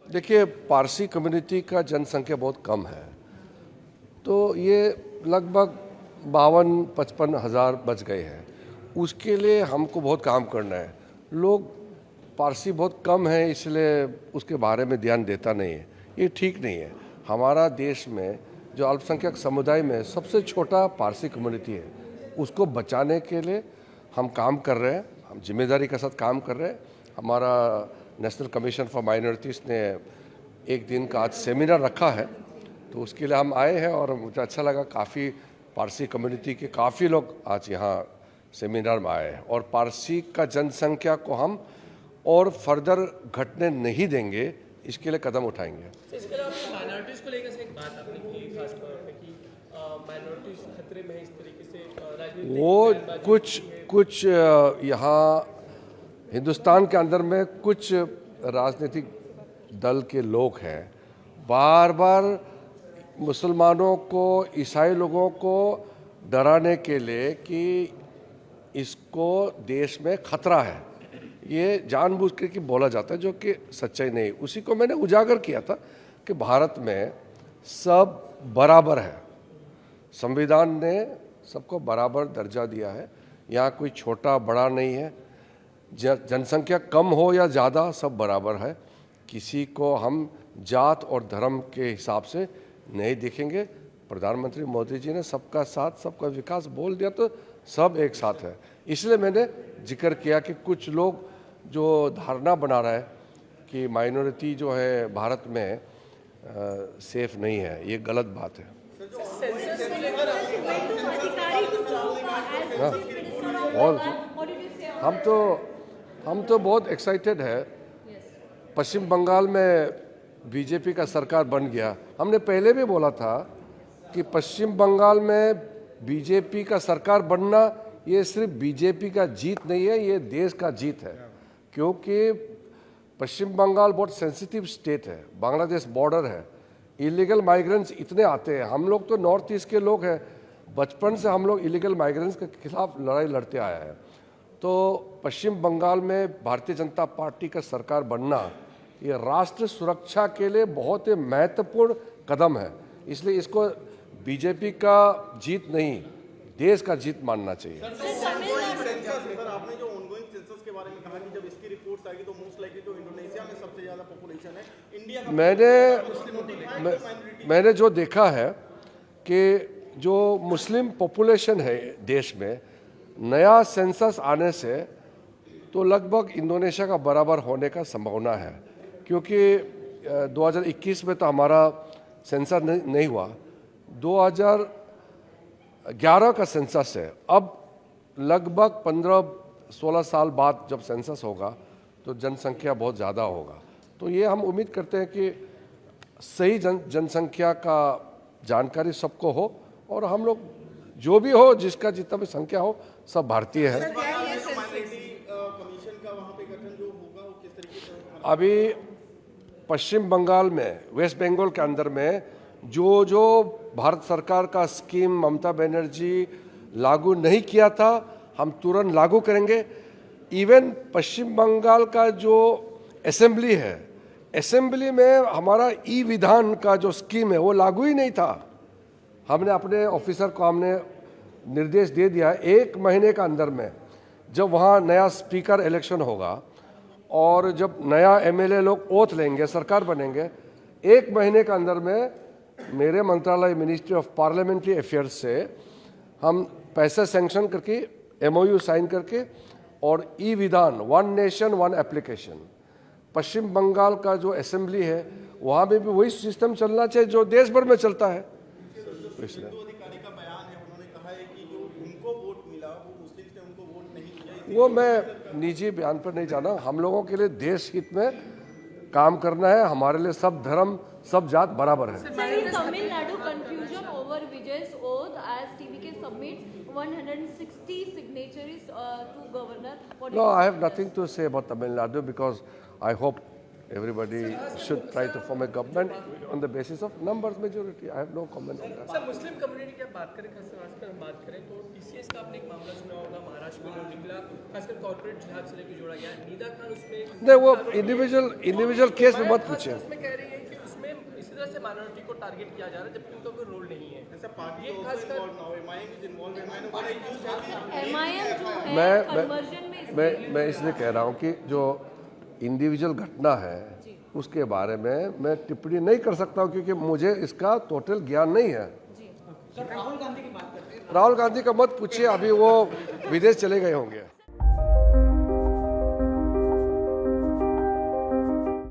देखिए, पारसी कम्युनिटी का जनसंख्या बहुत कम है, तो ये लगभग 52-55 हज़ार बच गए हैं। उसके लिए हमको बहुत काम करना है। लोग पारसी बहुत कम है, इसलिए उसके बारे में ध्यान देता नहीं है। ये ठीक नहीं है। हमारा देश में जो अल्पसंख्यक समुदाय में सबसे छोटा पारसी कम्युनिटी है, उसको बचाने के लिए हम काम कर रहे हैं। हम जिम्मेदारी के साथ काम कर रहे हैं। हमारा नेशनल कमीशन फॉर माइनॉरिटीज़ ने एक दिन का आज सेमिनार रखा है, तो उसके लिए हम आए हैं और मुझे अच्छा लगा। काफ़ी पारसी कम्युनिटी के काफ़ी लोग आज यहाँ सेमिनार में आए हैं और पारसी का जनसंख्या को हम और फर्दर घटने नहीं देंगे, इसके लिए कदम उठाएंगे। इसके अलावा माइनॉरिटीज़ को लेकर एक बात आपने की खास तौर पे कि माइनॉरिटीज़ खतरे में है, इस तरीके से राजनीतिक वो कुछ यहाँ हिंदुस्तान के अंदर में कुछ राजनीतिक दल के लोग हैं, बार बार मुसलमानों को, ईसाई लोगों को डराने के लिए कि इसको देश में खतरा है, ये जानबूझ के बोला जाता है, जो कि सच्चाई नहीं। उसी को मैंने उजागर किया था कि भारत में सब बराबर है। संविधान ने सबको बराबर दर्जा दिया है। यहाँ कोई छोटा बड़ा नहीं है। जनसंख्या कम हो या ज़्यादा, सब बराबर है। किसी को हम जात और धर्म के हिसाब से नहीं देखेंगे। प्रधानमंत्री मोदी जी ने सबका साथ सबका विकास बोल दिया, तो सब एक साथ है। इसलिए मैंने जिक्र किया कि कुछ लोग जो धारणा बना रहा है कि माइनॉरिटी जो है भारत में सेफ नहीं है, ये गलत बात है। हाँ, और हम तो बहुत एक्साइटेड है। पश्चिम बंगाल में बीजेपी का सरकार बन गया। हमने पहले भी बोला था कि पश्चिम बंगाल में बीजेपी का सरकार बनना ये सिर्फ बीजेपी का जीत नहीं है, ये देश का जीत है। क्योंकि पश्चिम बंगाल बहुत सेंसिटिव स्टेट है, बांग्लादेश बॉर्डर है, इलीगल माइग्रेंट्स इतने आते हैं। हम लोग तो नॉर्थ ईस्ट के लोग हैं, बचपन से हम लोग इलीगल माइग्रेंट्स के खिलाफ लड़ाई लड़ते आए हैं। तो पश्चिम बंगाल में भारतीय जनता पार्टी का सरकार बनना ये राष्ट्र सुरक्षा के लिए बहुत ही महत्वपूर्ण कदम है। इसलिए इसको बीजेपी का जीत नहीं, देश का जीत मानना चाहिए। सर, आपने जो ऑनगोइंग सेंसस के बारे में कहा कि जब इसकी रिपोर्ट्स आएगी तो मोस्ट लाइकली तो इंडोनेशिया में सबसे ज्यादा पॉपुलेशन है, इंडिया का मैंने जो देखा है कि जो मुस्लिम पॉपुलेशन है देश में, नया सेंसस आने से तो लगभग इंडोनेशिया का बराबर होने का संभावना है। क्योंकि 2021 में तो हमारा सेंसस नहीं हुआ, 2011 का सेंसस है। अब लगभग 15-16 साल बाद जब सेंसस होगा तो जनसंख्या बहुत ज़्यादा होगा। तो ये हम उम्मीद करते हैं कि सही जनसंख्या का जानकारी सबको हो और हम लोग जो भी हो, जिसका जितना भी संख्या हो, सब भारतीय है। अभी पश्चिम बंगाल में, वेस्ट बंगाल के अंदर में जो भारत सरकार का स्कीम ममता बनर्जी लागू नहीं किया था, हम तुरंत लागू करेंगे। इवन पश्चिम बंगाल का जो असेंबली है, असेंबली में हमारा ई विधान का जो स्कीम है वो लागू ही नहीं था। हमने अपने ऑफिसर को हमने निर्देश दे दिया, 1 महीने का अंदर में जब वहाँ नया स्पीकर इलेक्शन होगा और जब नया एमएलए लोग ओथ लेंगे, सरकार बनेंगे, 1 महीने के अंदर में मेरे मंत्रालय मिनिस्ट्री ऑफ पार्लियामेंट्री अफेयर्स से हम पैसे सैंक्शन करके, एमओयू साइन करके, और ई विधान, 1 नेशन 1 एप्लीकेशन, पश्चिम बंगाल का जो असेंबली है वहाँ में भी वही सिस्टम चलना चाहिए जो देश भर में चलता है। वो मैं निजी बयान पर नहीं जाना। हम लोगों के लिए देश हित में काम करना है। हमारे लिए सब धर्म, सब जात बराबर है। Tamil Nadu confusion over Vijay's oath as TVK submits 160 signatures to governor. No, I have nothing to say about Tamil Nadu because I hope everybody should try to form a government on the basis of numbers majority. I have no comment on that. Sir Muslim community की आप बात करें, खासकर हम बात करें तो TCS का आपने एक मामला सुना होगा, महाराष्ट्र में जो निकला, खासकर कॉर्पोरेट जिहाद से लेकर जोड़ा गया। नीदा खान उसमें नहीं, वो इंडिविजुअल केस में मत पूछे। उसमें कह रही है कि उसमें इसी तरह से माइनॉरिटी को टारगेट किया जा रहा है जबकि उनका कोई रोल नहीं है। ऐसा पार्टी खासकर MIM is involved, MIM बड़ा यूज है MIM जो है कन्वर्जन में मैं इसलिए कह रहा हूँ कि जो इंडिविजुअल घटना है उसके बारे में मैं टिप्पणी नहीं कर सकता हूँ क्योंकि मुझे इसका टोटल ज्ञान नहीं है। सर राहुल गांधी की बात करते हैं। राहुल गांधी का मत पूछिए, अभी वो विदेश चले गए होंगे।